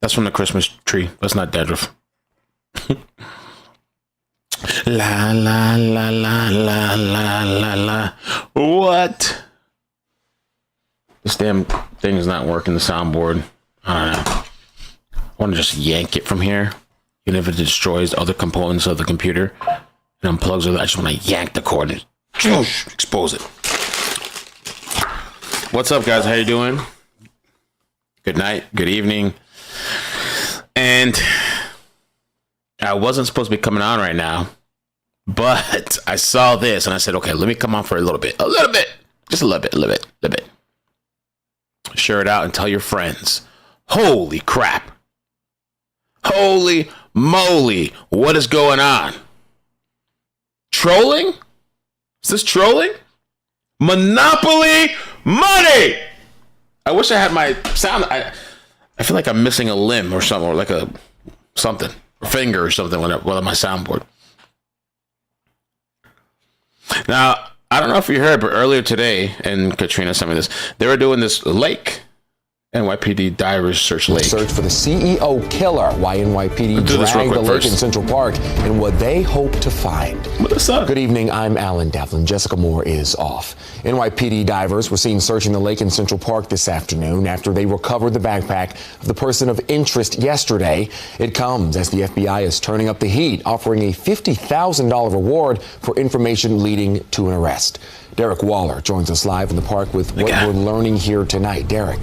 That's from the Christmas tree. That's not dandruff. La la la la la la la la. What? This damn thing is not working. The soundboard. I don't know. I want to just yank it from here, even if it destroys other components of the computer and unplugs it. I just want to yank the cord and expose it. What's up, guys? How you doing? Good night. Good evening. And I wasn't supposed to be coming on right now, but I saw this and I said, okay, let me come on for a little bit, just a little bit. Share it out and tell your friends. Holy crap. Holy moly. What is going on? Trolling? Is this trolling? Monopoly money. I wish I had my sound. I feel like I'm missing a limb or something, or like a finger or something on my soundboard. Now, I don't know if you heard, but earlier today, and Katrina sent me this, they were doing this lake, NYPD divers search lake. Search for the CEO killer. Why NYPD dragged the lake in Central Park and what they hope to find. What's up? Good evening. I'm Alan Devlin. Jessica Moore is off. NYPD divers were seen searching the lake in Central Park this afternoon after they recovered the backpack of the person of interest yesterday. It comes as the FBI is turning up the heat, offering a $50,000 reward for information leading to an arrest. Derek Waller joins us live in the park with what we're learning here tonight. Derek.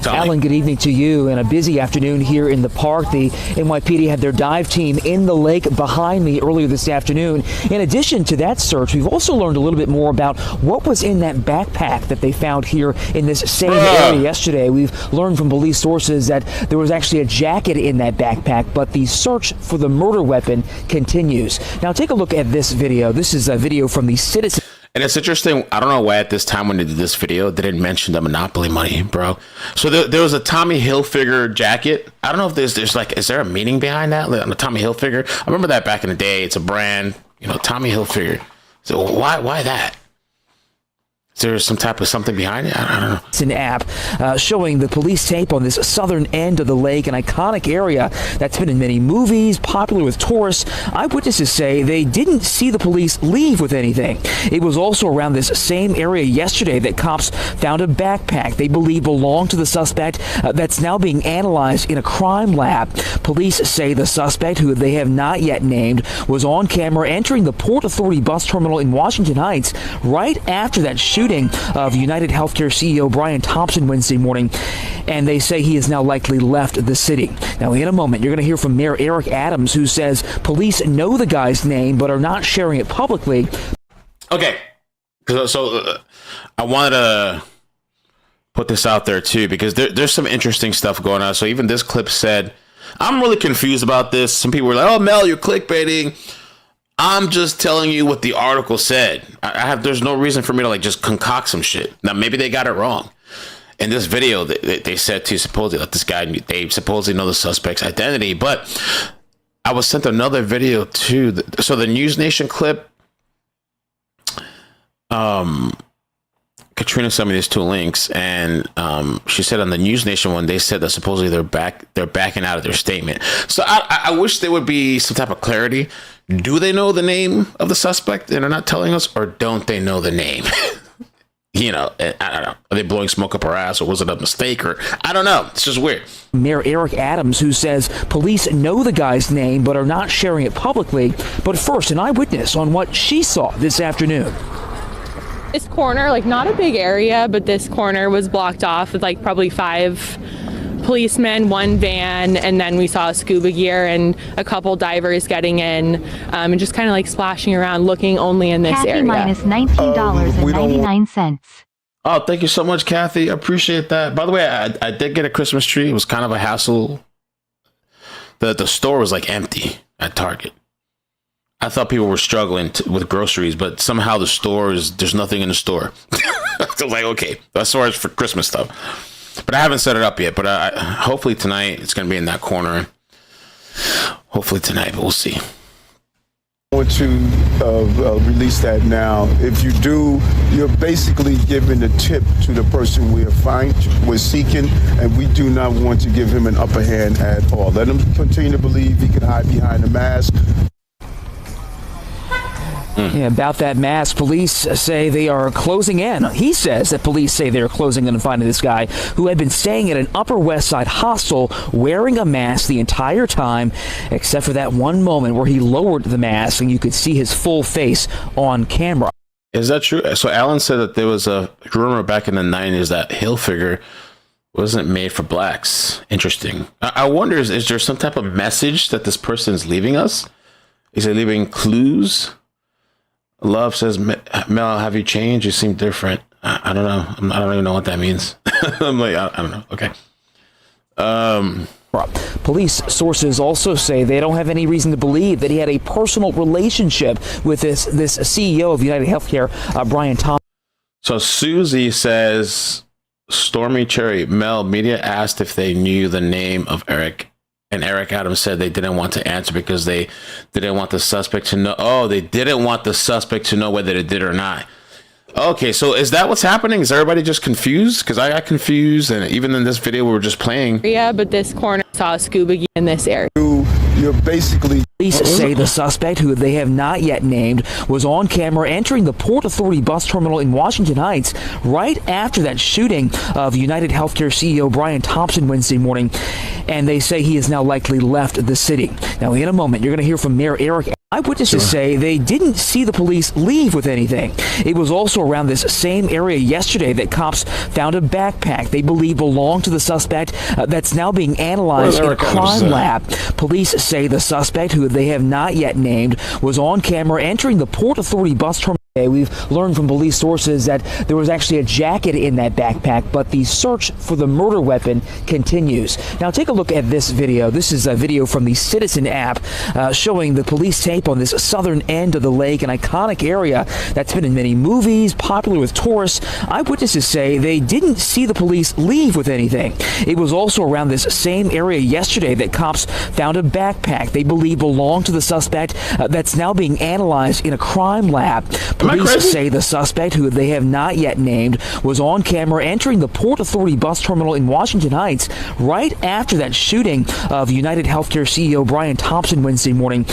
Alan, good evening to you. And a busy afternoon here in the park. The NYPD had their dive team in the lake behind me earlier this afternoon. In addition to that search, we've also learned a little bit more about what was in that backpack that they found here in this same area yesterday. We've learned from police sources that there was actually a jacket in that backpack, but the search for the murder weapon continues. Now, take a look at this video. This is a video from the citizen. And it's interesting. I don't know why at this time when they did this video, they didn't mention the Monopoly money, bro. So there was a Tommy Hilfiger jacket. I don't know if there's like, is there a meaning behind that? Like, on the Tommy Hilfiger? I remember that back in the day. It's a brand, Tommy Hilfiger. So why that? Is there some type of something behind it? I don't know. It's an app showing the police tape on this southern end of the lake, an iconic area that's been in many movies, popular with tourists. Eyewitnesses say they didn't see the police leave with anything. It was also around this same area yesterday that cops found a backpack they believe belonged to the suspect that's now being analyzed in a crime lab. Police say the suspect, who they have not yet named, was on camera entering the Port Authority bus terminal in Washington Heights right after that shooting of UnitedHealthcare CEO Brian Thompson Wednesday morning, and they say he has now likely left the city. Now, in a moment, you're going to hear from Mayor Eric Adams, who says police know the guy's name but are not sharing it publicly. Okay, so I wanted to put this out there too, because there's some interesting stuff going on. So even this clip said, I'm really confused about this. Some people were like, oh, Mel, you're clickbaiting. I'm just telling you what the article said. There's no reason for me to like just concoct some shit. Now, maybe they got it wrong. In this video, they said to supposedly that this guy, they supposedly know the suspect's identity, but I was sent another video too. So the News Nation clip, Katrina sent me these two links, and she said on the News Nation one, they said that supposedly they're backing out of their statement. So I wish there would be some type of clarity. Do they know the name of the suspect and are not telling us, or don't they know the name? I don't know. Are they blowing smoke up our ass, or was it a mistake, or I don't know. It's just weird. Mayor Eric Adams, who says police know the guy's name but are not sharing it publicly. But first, an eyewitness on what she saw this afternoon. This corner, like not a big area, but this corner was blocked off with like probably 5 policemen, 1 van, and then we saw scuba gear and a couple divers getting in and just kind of like splashing around, looking only in this area. Minus $19.99. Oh, thank you so much, Kathy. I appreciate that. By the way, I did get a Christmas tree. It was kind of a hassle. The store was like empty at Target. I thought people were struggling with groceries, but somehow there's nothing in the store. I was like, okay, that's where it's for Christmas stuff. But I haven't set it up yet. But hopefully tonight it's going to be in that corner. Hopefully tonight, but we'll see. Want to release that now. If you do, you're basically giving a tip to the person we're seeking, and we do not want to give him an upper hand at all. Let him continue to believe he can hide behind the mask. Yeah, about that mask, police say they are closing in. He says that police say they're closing in on finding this guy who had been staying at an Upper West Side hostel wearing a mask the entire time, except for that one moment where he lowered the mask and you could see his full face on camera. Is that true? So Alan said that there was a rumor back in the 90s that Hilfiger wasn't made for blacks. Interesting. I wonder, is there some type of message that this person is leaving us? Is he leaving clues? Love says, Mel, have you changed? You seem different. I don't know. I don't even know what that means. I'm like, I don't know. Okay. Police sources also say they don't have any reason to believe that he had a personal relationship with this CEO of UnitedHealthcare, Brian Thompson. So Susie says, Stormy Cherry, Mel, media asked if they knew the name of Eric. And Eric Adams said they didn't want to answer because they didn't want the suspect to know. Oh, they didn't want the suspect to know whether they did or not. Okay, so is that what's happening? Is everybody just confused? Because I got confused, and even in this video we were just playing. Yeah, but this corner saw a scuba gear in this area. You're basically... Police say the suspect, who they have not yet named, was on camera entering the Port Authority bus terminal in Washington Heights right after that shooting of UnitedHealthcare CEO Brian Thompson Wednesday morning. And they say he has now likely left the city. Now, in a moment, you're going to hear from Mayor Eric. Eyewitnesses say they didn't see the police leave with anything. It was also around this same area yesterday that cops found a backpack they believe belonged to the suspect that's now being analyzed in a crime lab. Police say the suspect, who they have not yet named, was on camera entering the Port Authority bus terminal. We've learned from police sources that there was actually a jacket in that backpack, but the search for the murder weapon continues. Now take a look at this video. This is a video from the Citizen app showing the police tape on this southern end of the lake, an iconic area that's been in many movies, popular with tourists. Eyewitnesses say they didn't see the police leave with anything. It was also around this same area yesterday that cops found a backpack they believe belonged to the suspect that's now being analyzed in a crime lab. Police say the suspect, who they have not yet named, was on camera entering the Port Authority bus terminal in Washington Heights right after that shooting of UnitedHealthcare CEO Brian Thompson Wednesday morning.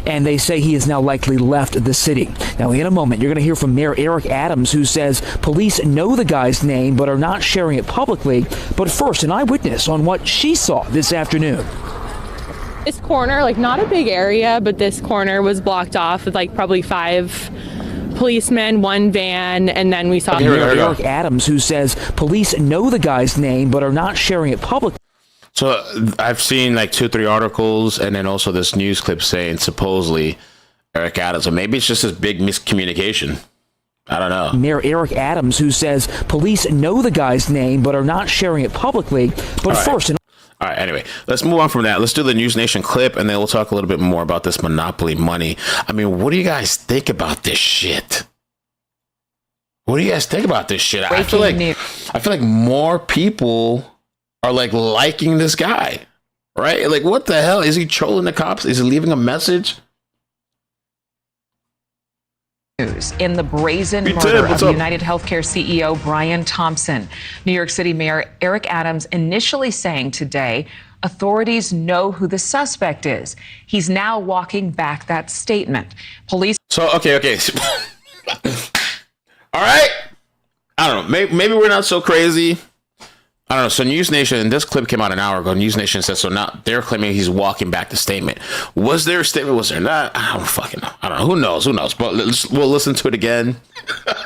And they say he has now likely left the city. Now, in a moment, you're going to hear from Mayor Eric Adams, who says police know the guy's name but are not sharing it publicly. But first, an eyewitness on what she saw this afternoon. This corner, like not a big area, but this corner was blocked off with like probably 5 policemen, 1 van, and then we saw Eric Adams, who says police know the guy's name but are not sharing it publicly. So I've seen like 2 or 3 articles, and then also this news clip saying supposedly Eric Adams. So maybe it's just this big miscommunication. I don't know. Mayor Eric Adams, who says police know the guy's name but are not sharing it publicly. But first... All right, anyway, let's move on from that. Let's do the News Nation clip, and then we'll talk a little bit more about this monopoly money. I mean, what do you guys think about this shit? What do you guys think about this shit? I feel like more people are like liking this guy, right? Like, what the hell? Is he trolling the cops? Is he leaving a message? In the brazen murder of UnitedHealthcare CEO Brian Thompson. New York City Mayor Eric Adams initially saying today authorities know who the suspect is. He's now walking back that statement. Police. So, okay. All right. I don't know. Maybe we're not so crazy. I don't know. So News Nation, and this clip came out an hour ago. News Nation said so. Now they're claiming he's walking back the statement. Was there a statement? Was there not? I don't fucking know. I don't know. Who knows? But we'll listen to it again.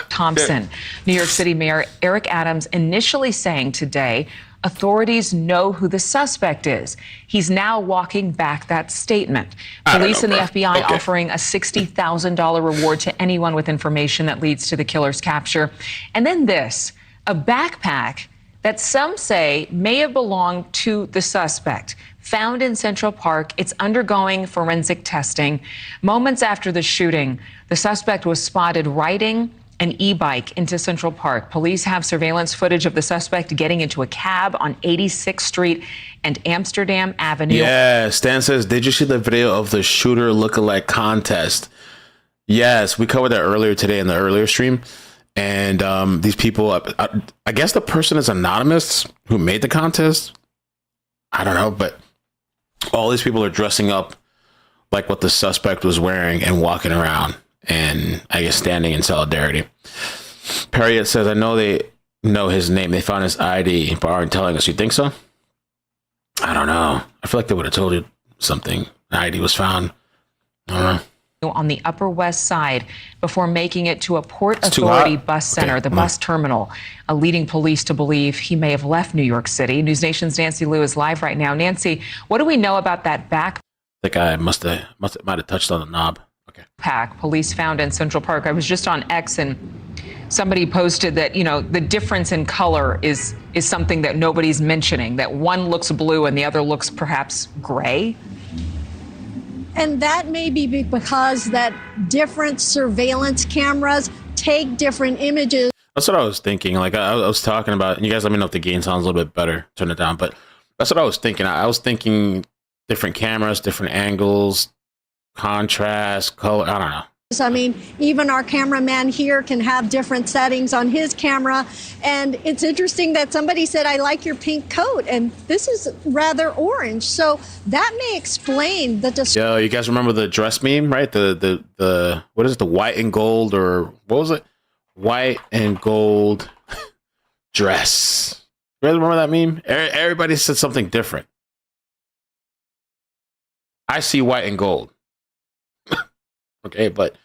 Thompson, New York City Mayor Eric Adams initially saying today authorities know who the suspect is. He's now walking back that statement. Police and the FBI offering a $60,000 reward to anyone with information that leads to the killer's capture. And then this, a backpack that some say may have belonged to the suspect. Found in Central Park, it's undergoing forensic testing. Moments after the shooting, the suspect was spotted writing an e-bike into Central Park. Police have surveillance footage of the suspect getting into a cab on 86th Street and Amsterdam Avenue. Yeah, Stan says, did you see the video of the shooter lookalike contest? Yes, we covered that earlier today in the earlier stream. And these people, I guess the person is anonymous who made the contest. I don't know, but all these people are dressing up like what the suspect was wearing and walking around and I guess standing in solidarity. Perriott says, I know they know his name. They found his ID, but aren't telling us. You think so? I don't know. I feel like they would have told you something. The ID was found. I don't know. On the Upper West Side before making it to a Port Authority bus center, the bus terminal, leading police to believe he may have left New York City. News Nation's Nancy Liu is live right now. Nancy, what do we know about that backpack? I think I might have touched on the knob. Okay. Police found in Central Park. I was just on X and somebody posted that, you know, the difference in color is something that nobody's mentioning, that one looks blue and the other looks perhaps gray. And that may be because that different surveillance cameras take different images. That's what I was thinking. Like I was talking about, and you guys let me know if the gain sounds a little bit better. Turn it down. But that's what I was thinking. I was thinking different cameras, different angles, contrast, color. I don't know. I mean, even our cameraman here can have different settings on his camera. And it's interesting that somebody said, I like your pink coat. And this is rather orange. So that may explain the... Yo, you guys remember the dress meme, right? The what is it? The white and gold, or what was it? White and gold dress. You guys remember that meme? Everybody said something different. I see white and gold. Okay, but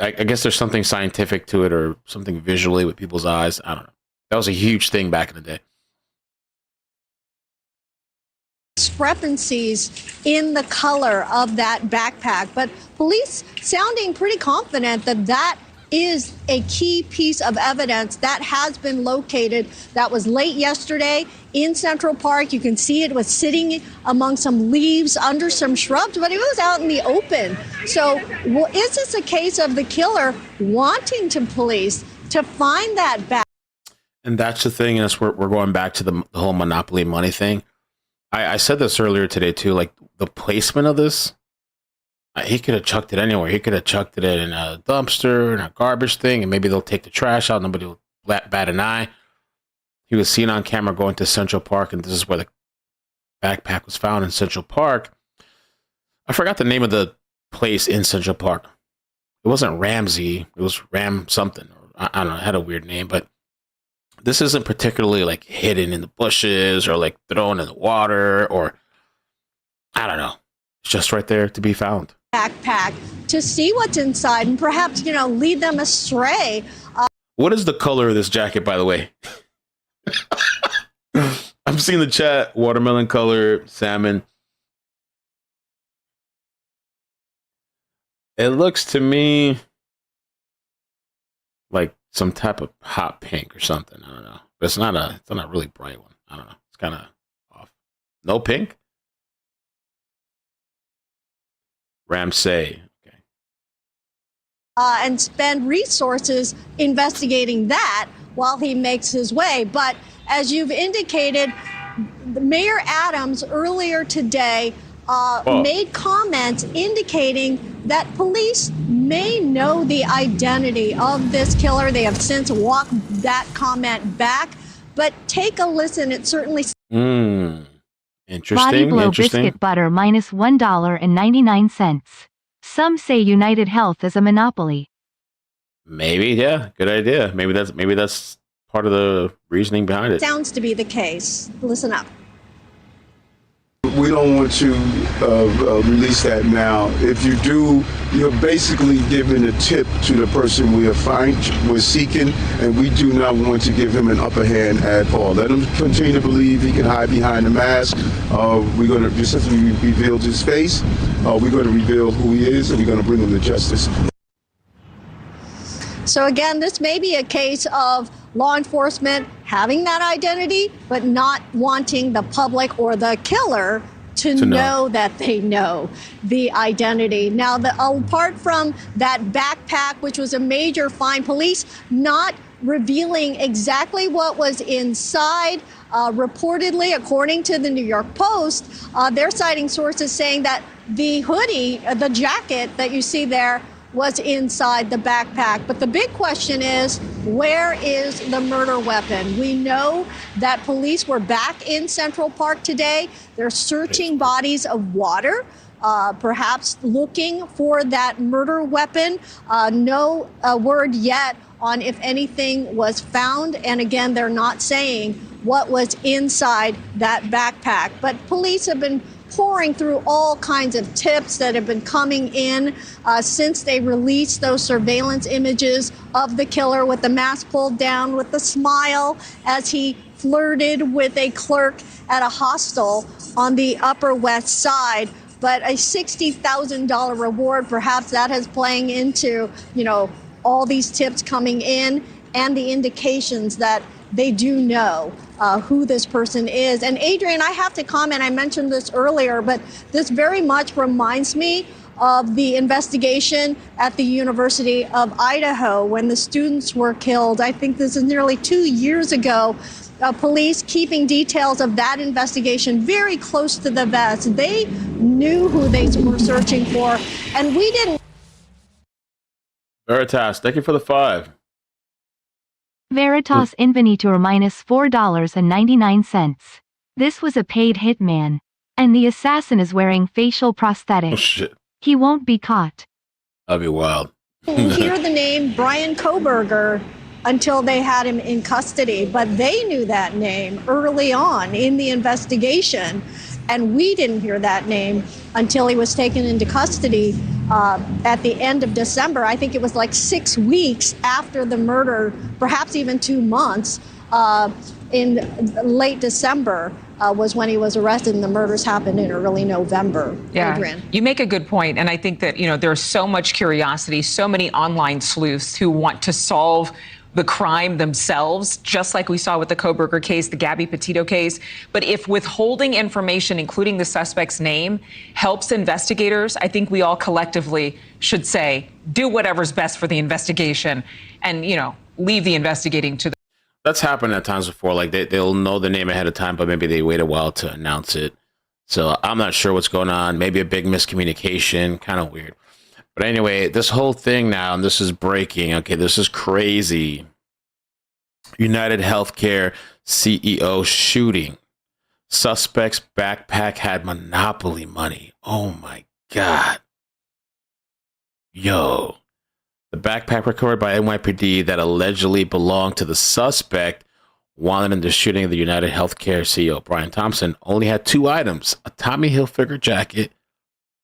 I guess there's something scientific to it or something visually with people's eyes. I don't know. That was a huge thing back in the day. Discrepancies in the color of that backpack, but police sounding pretty confident that that is a key piece of evidence that has been located. That was late yesterday in Central Park. You can see it was sitting among some leaves under some shrubs, but it was out in the open. So is this a case of the killer wanting to police to find that back? And that's the thing. And that's where we're going back to the whole monopoly money thing. I said this earlier today too, like the placement of this. He could have chucked it anywhere. He could have chucked it in a dumpster, in a garbage thing, and maybe they'll take the trash out. Nobody will bat an eye. He was seen on camera going to Central Park, and this is where the backpack was found in Central Park. I forgot the name of the place in Central Park. It wasn't Ramsey. It was Ram something. I don't know. It had a weird name, but this isn't particularly like hidden in the bushes or like thrown in the water or I don't know. It's just right there to be found. Backpack to see what's inside and perhaps, lead them astray. What is the color of this jacket, by the way? I'm seeing the chat. Watermelon color, salmon. It looks to me like some type of hot pink or something. I don't know. But it's not a really bright one. I don't know. It's kind of off. No pink? Ramsey. Okay. And spend resources investigating that while he makes his way. But as you've indicated, Mayor Adams earlier today made comments indicating that police may know the identity of this killer. They have since walked that comment back. But take a listen. It certainly... Body Interesting. Blow biscuit butter minus $1.99. Some say UnitedHealth is a monopoly. Maybe, yeah, good idea. Maybe that's part of the reasoning behind it. sounds to be the case. Listen up. We don't want to release that now. If you do, you're basically giving a tip to the person we're seeking, and we do not want to give him an upper hand at all. Let him continue to believe he can hide behind the mask. We're going to, just as we revealed his face, we're going to reveal who he is, and we're going to bring him to justice. So again, this may be a case of law enforcement having that identity, but not wanting the public or the killer to know that they know the identity. Now, apart from that backpack, which was a major find, police not revealing exactly what was inside. Reportedly, according to the New York Post, they're citing sources saying that the hoodie, the jacket that you see there, was inside the backpack. But the big question is, where is the murder weapon? We know that police were back in Central Park today. They're searching bodies of water, perhaps looking for that murder weapon. No word yet on if anything was found. And again, they're not saying what was inside that backpack. But police have been pouring through all kinds of tips that have been coming in since they released those surveillance images of the killer with the mask pulled down, with the smile as he flirted with a clerk at a hostel on the Upper West Side. But a $60,000 reward, perhaps that is playing into, all these tips coming in and the indications that they do know who this person is. And Adrian, I have to comment, I mentioned this earlier, but this very much reminds me of the investigation at the University of Idaho when the students were killed. I think this is nearly 2 years ago. Police keeping details of that investigation very close to the vest. They knew who they were searching for, and we didn't. Veritas, thank you for the 5. Veritas Invenitor minus $4.99. This was a paid hitman. And the assassin is wearing facial prosthetics. Oh, shit. He won't be caught. That'd be wild. Hear the name Brian Koberger until they had him in custody, but they knew that name early on in the investigation, and we didn't hear that name until he was taken into custody at the end of December. I think it was like 6 weeks after the murder, perhaps even 2 months. In late December was when he was arrested, and the murders happened in early November. Yeah, Adrian. you make a good point, and I think that there's so much curiosity, so many online sleuths who want to solve the crime themselves, just like we saw with the Koberger case, the Gabby Petito case. But if withholding information, including the suspect's name, helps investigators, I think we all collectively should say, do whatever's best for the investigation and, leave the investigating to the. That's happened at times before. Like they'll know the name ahead of time, but maybe they wait a while to announce it. So I'm not sure what's going on. Maybe a big miscommunication, kind of weird. But anyway, this whole thing now, and this is breaking. Okay, this is crazy. UnitedHealthcare CEO shooting. Suspect's backpack had Monopoly money. Oh my God. Yo. The backpack recovered by NYPD that allegedly belonged to the suspect wanted in the shooting of the UnitedHealthcare CEO, Brian Thompson, only had 2 items, a Tommy Hilfiger jacket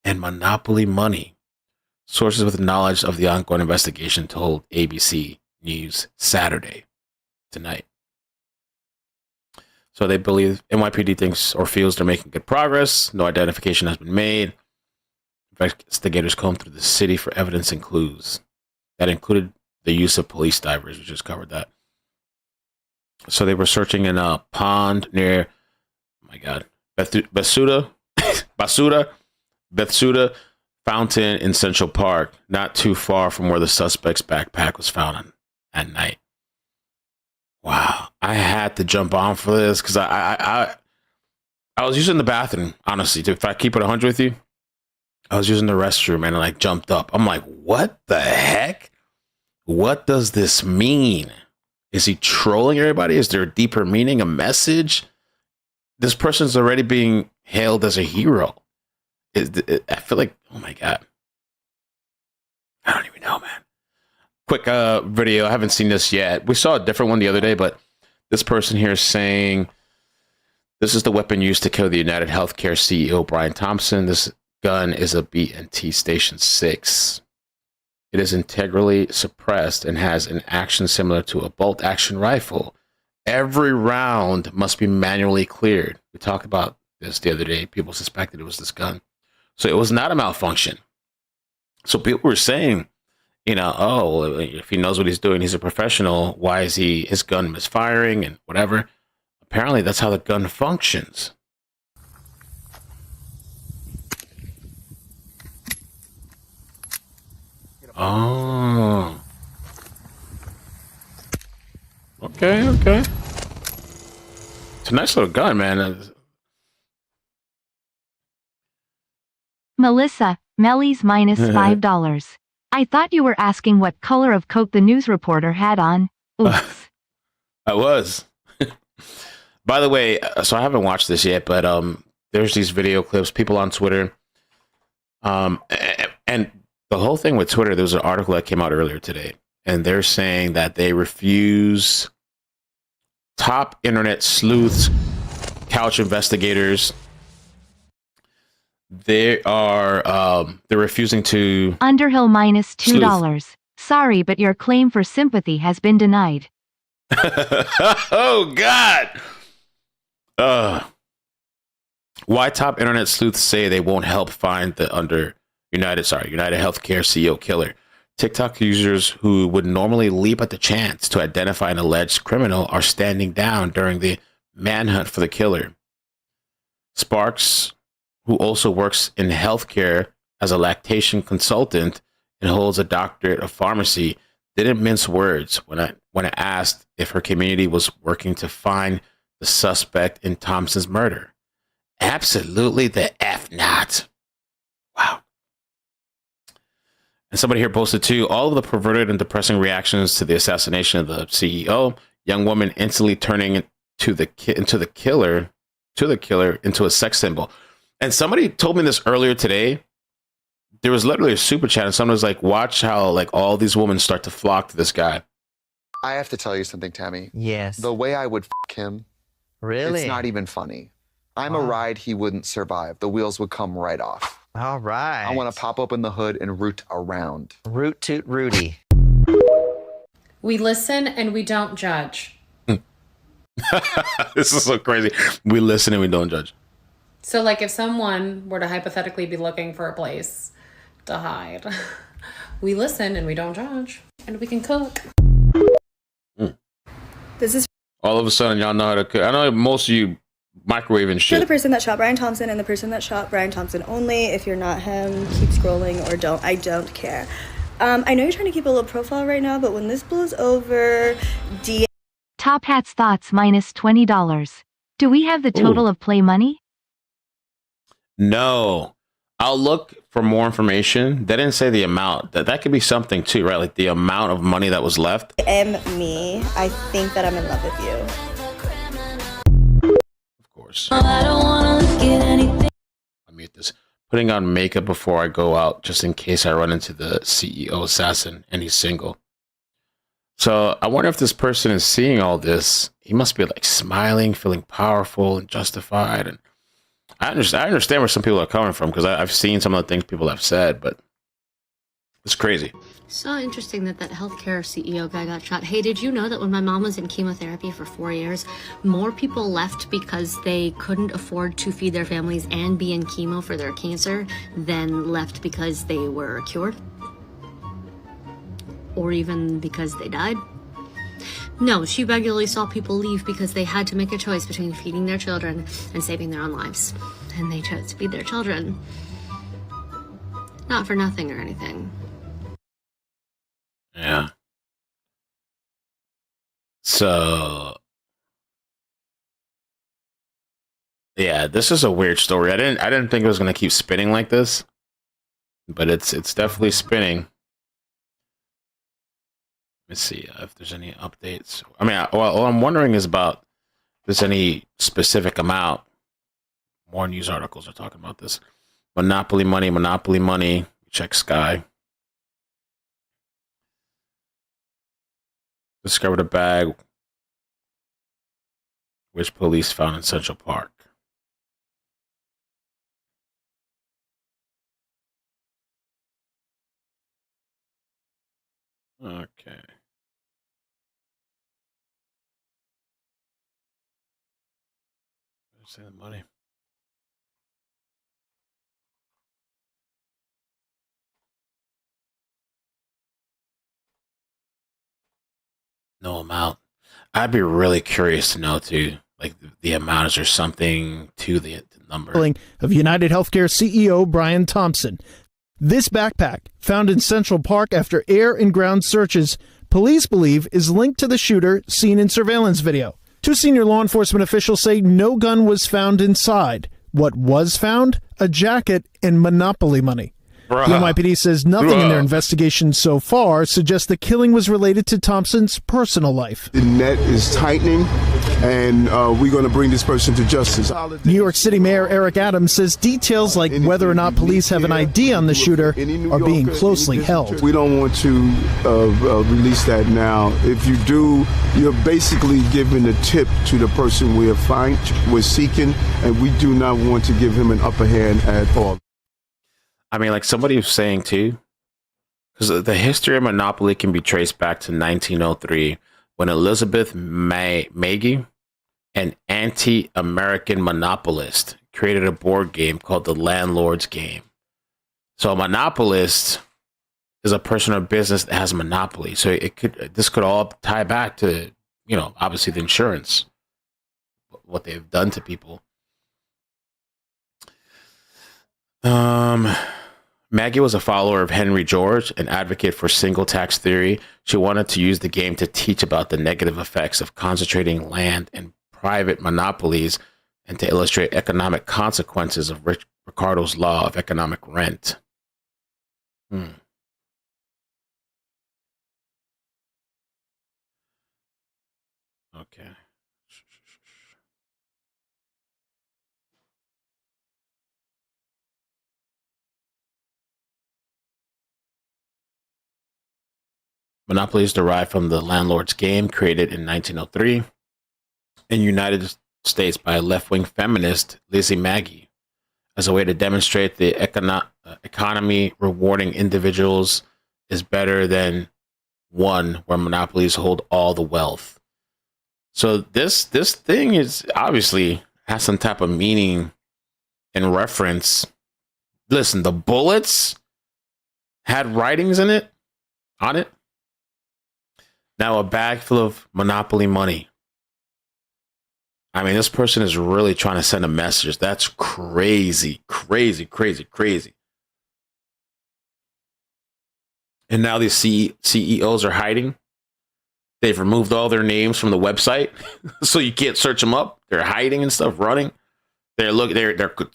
and Monopoly money. Sources with knowledge of the ongoing investigation told ABC News Saturday tonight. So they believe NYPD thinks or feels they're making good progress. No identification has been made. Investigators combed through the city for evidence and clues. That included the use of police divers. We just covered that. So they were searching in a pond near, oh my God, Bethsuda Fountain in Central Park, not too far from where the suspect's backpack was found at night. Wow, I had to jump on for this because I was using the bathroom, honestly. If I keep it 100 with you, I was using the restroom and I jumped up. I'm like, what the heck? What does this mean? Is he trolling everybody? Is there a deeper meaning, a message? This person's already being hailed as a hero. I feel like, oh my God. I don't even know, man. Quick video. I haven't seen this yet. We saw a different one the other day, but this person here is saying this is the weapon used to kill the UnitedHealthcare CEO, Brian Thompson. This gun is a B&T Station 6. It is integrally suppressed and has an action similar to a bolt-action rifle. Every round must be manually cleared. We talked about this the other day. People suspected it was this gun. So it was not a malfunction. So people were saying, if he knows what he's doing, he's a professional. Why is his gun misfiring and whatever? Apparently that's how the gun functions. Oh. Okay. It's a nice little gun, man. Melissa, Melly's minus $5. I thought you were asking what color of coat the news reporter had on. Oops. I was. By the way, so I haven't watched this yet, but there's these video clips, people on Twitter. And the whole thing with Twitter, there was an article that came out earlier today, and they're saying that they refuse top internet sleuths, couch investigators. They're refusing to. Underhill minus $2. Sorry, but your claim for sympathy has been denied. Oh God. Why top internet sleuths say they won't help find the UnitedHealthcare CEO killer. TikTok users who would normally leap at the chance to identify an alleged criminal are standing down during the manhunt for the killer. Sparks, who also works in healthcare as a lactation consultant and holds a doctorate of pharmacy, didn't mince words when I asked if her community was working to find the suspect in Thompson's murder. Absolutely the F not. Wow. And somebody here posted too, all of the perverted and depressing reactions to the assassination of the CEO, young woman instantly turning into the killer into a sex symbol. And somebody told me this earlier today. There was literally a super chat, and someone was like, watch how like all these women start to flock to this guy. I have to tell you something, Tammy. Yes. The way I would f him, Really? it's not even funny. I'm a ride he wouldn't survive. The wheels would come right off. All right. I want to pop open the hood and root around. Root toot Rudy. We listen and we don't judge. This is so crazy. We listen and we don't judge. So, like, if someone were to hypothetically be looking for a place to hide, we listen and we don't judge, and we can cook. This is All of a sudden, y'all know how to cook. I know most of you microwave and for the shit. person that shot Brian Thompson and the person that shot Brian Thompson only. If you're not him, keep scrolling or don't. I don't care. I know you're trying to keep a low profile right now, but when this blows over, Top Hat's thoughts minus $20. Do we have the total of play money? No. I'll look for more information. They didn't say the amount. That could be something too, right? Like the amount of money that was left. am me. I think that I'm in love with you. Of course. I'll mute this. Putting on makeup before I go out, just in case I run into the CEO assassin and he's single. So I wonder if this person is seeing all this. He must be like smiling, feeling powerful and justified. And I understand where some people are coming from, because I've seen some of the things people have said, but it's crazy. So interesting that healthcare CEO guy got shot. Hey, did you know that when my mom was in chemotherapy for 4 years, more people left because they couldn't afford to feed their families and be in chemo for their cancer than left because they were cured? Or even because they died? No, she regularly saw people leave because they had to make a choice between feeding their children and saving their own lives. And they chose to feed their children. Not for nothing or anything. Yeah. So yeah, this is a weird story. I didn't think it was gonna keep spinning like this, but it's definitely spinning. Let's see if there's any updates. I mean, all I'm wondering is about if there's any specific amount. More news articles are talking about this. Monopoly money. Check Sky. Discovered a bag which police found in Central Park. Okay. See the money. No amount. I'd be really curious to know too, like the amount. Is there something to the number Of UnitedHealthcare CEO Brian Thompson. This backpack, found in Central Park after air and ground searches, police believe is linked to the shooter seen in surveillance video. Two senior law enforcement officials say no gun was found inside. What was found? A jacket and Monopoly money. Bruh. The NYPD says nothing in their investigation so far suggests the killing was related to Thompson's personal life. The net is tightening, and we're going to bring this person to justice. New York City Mayor Eric Adams says details like whether or not police have an ID on the shooter are being closely held. We don't want to release that now. If you do, you're basically giving a tip to the person we're seeking, and we do not want to give him an upper hand at all. I mean, like somebody was saying too, because the history of Monopoly can be traced back to 1903 when Elizabeth Maggie, an anti-American monopolist, created a board game called the Landlord's Game. So a monopolist is a person or business that has a monopoly. So this could all tie back to, obviously the insurance, what they've done to people. Maggie was a follower of Henry George, an advocate for single tax theory. She wanted to use the game to teach about the negative effects of concentrating land and private monopolies and to illustrate economic consequences of Ricardo's law of economic rent. Okay. Monopoly is derived from the Landlord's Game, created in 1903 in the United States by left-wing feminist Lizzie Maggie as a way to demonstrate the economy rewarding individuals is better than one where monopolies hold all the wealth. So this thing is obviously has some type of meaning and reference. Listen, the bullets had writings on it. Now a bag full of Monopoly money. I mean, this person is really trying to send a message. That's crazy, crazy, crazy, crazy. And now these CEOs are hiding. They've removed all their names from the website, so you can't search them up. They're hiding and stuff, running. They're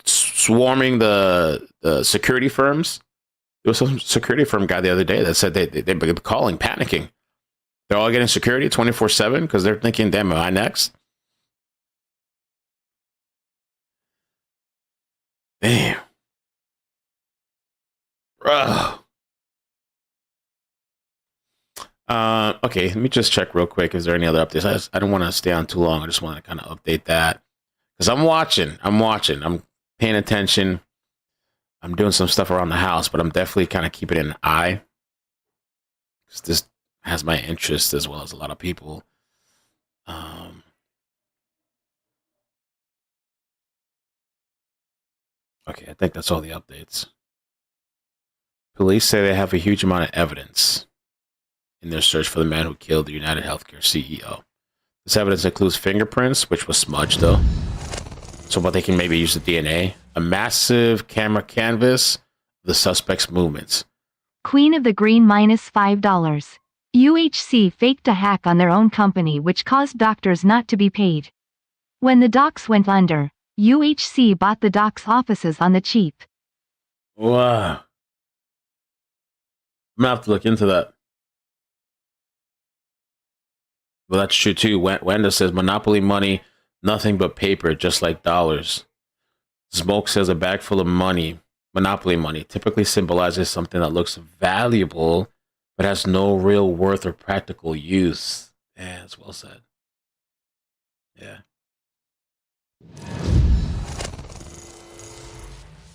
swarming the security firms. There was some security firm guy the other day that said they've been calling, panicking. They're all getting security 24/7 because they're thinking, damn, am I next? Damn. Bro. Okay, let me just check real quick. Is there any other updates? I don't want to stay on too long. I just want to kind of update that. Because I'm watching. I'm paying attention. I'm doing some stuff around the house, but I'm definitely kind of keeping an eye. Because this has my interest as well as a lot of people. Okay, I think that's all the updates. Police say they have a huge amount of evidence in their search for the man who killed the UnitedHealthcare CEO. This evidence includes fingerprints, which was smudged though. So what they can maybe use the DNA, a massive camera canvas of the suspect's movements. Queen of the Green -$5. UHC faked a hack on their own company which caused doctors not to be paid. When the docs went under, UHC bought the docs' offices on the cheap. Wow. I'm gonna have to look into that. Well, that's true too. Wenda says Monopoly money, nothing but paper, just like dollars. Smoke says a bag full of money, Monopoly money, typically symbolizes something that looks valuable but has no real worth or practical use. Yeah, that's well said. Yeah.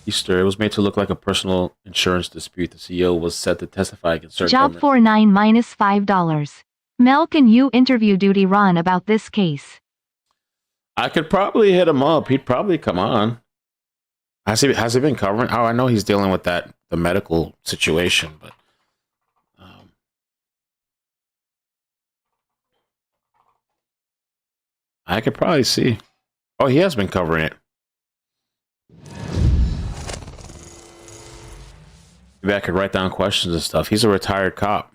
Easter, it was made to look like a personal insurance dispute. The CEO was set to testify against certain Job 49 -$5. Mel, can you interview Duty Ron about this case? I could probably hit him up. He'd probably come on. Has he been covering? Oh, I know he's dealing with the medical situation, but I could probably see. Oh, he has been covering it. Maybe I could write down questions and stuff. He's a retired cop.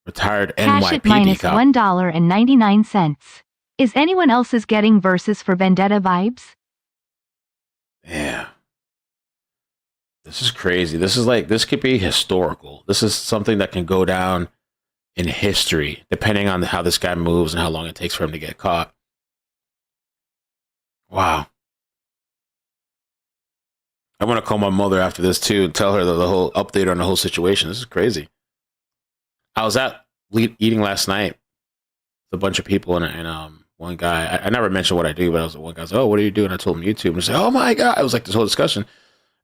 Retired Cash NYPD at minus cop. $1.99. Is anyone else's getting versus for Vendetta vibes? Yeah. This is crazy. This could be historical. This is something that can go down in history, depending on how this guy moves and how long it takes for him to get caught. Wow. I want to call my mother after this too and tell her the whole update on the whole situation. This is crazy. I was out eating last night with a bunch of people and one guy. I never mentioned what I do, but I was one guy's like, "Oh, what are you doing?" I told him YouTube, and he said, "Oh my god!" It was like this whole discussion. And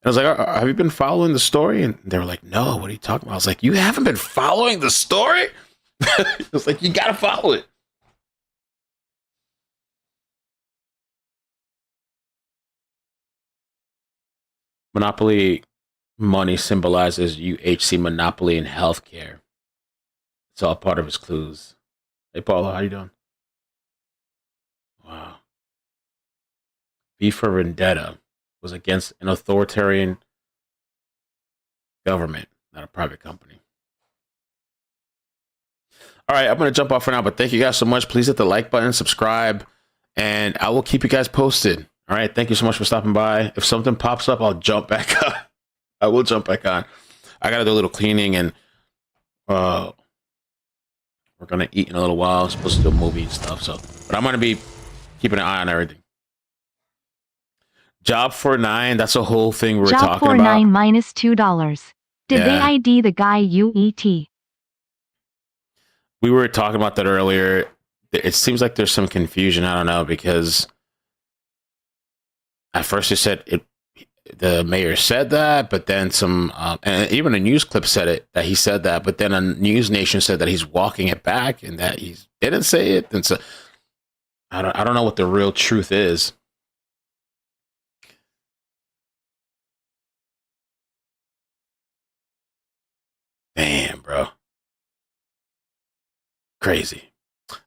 I was like, "Have you been following the story?" And they were like, "No, what are you talking about?" I was like, "You haven't been following the story?" It was like, "You gotta follow it." Monopoly money symbolizes UHC monopoly in healthcare. It's all part of his clues. Hey, Paula, how you doing? Wow. V for Vendetta was against an authoritarian government, not a private company. All right, I'm going to jump off for now, but thank you guys so much. Please hit the like button, subscribe, and I will keep you guys posted. All right, thank you so much for stopping by. If something pops up, I'll jump back on. I will jump back on. I got to do a little cleaning, and we're going to eat in a little while. I'm supposed to do a movie and stuff, but I'm going to be keeping an eye on everything. Job 49, that's a whole thing we were talking about. Job 49 minus $2. Did they ID the guy UET? We were talking about that earlier. It seems like there's some confusion. I don't know, because at first it said the mayor said that, but then some, and even a news clip said it, that he said that, but then a News Nation said that he's walking it back and that he didn't say it. And so I don't know what the real truth is. Damn, bro. Crazy.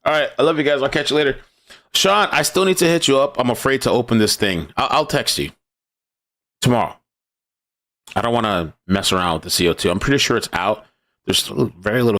All right. I love you guys. I'll catch you later. Sean, I still need to hit you up. I'm afraid to open this thing. I'll text you tomorrow. I don't want to mess around with the CO2. I'm pretty sure it's out. There's very little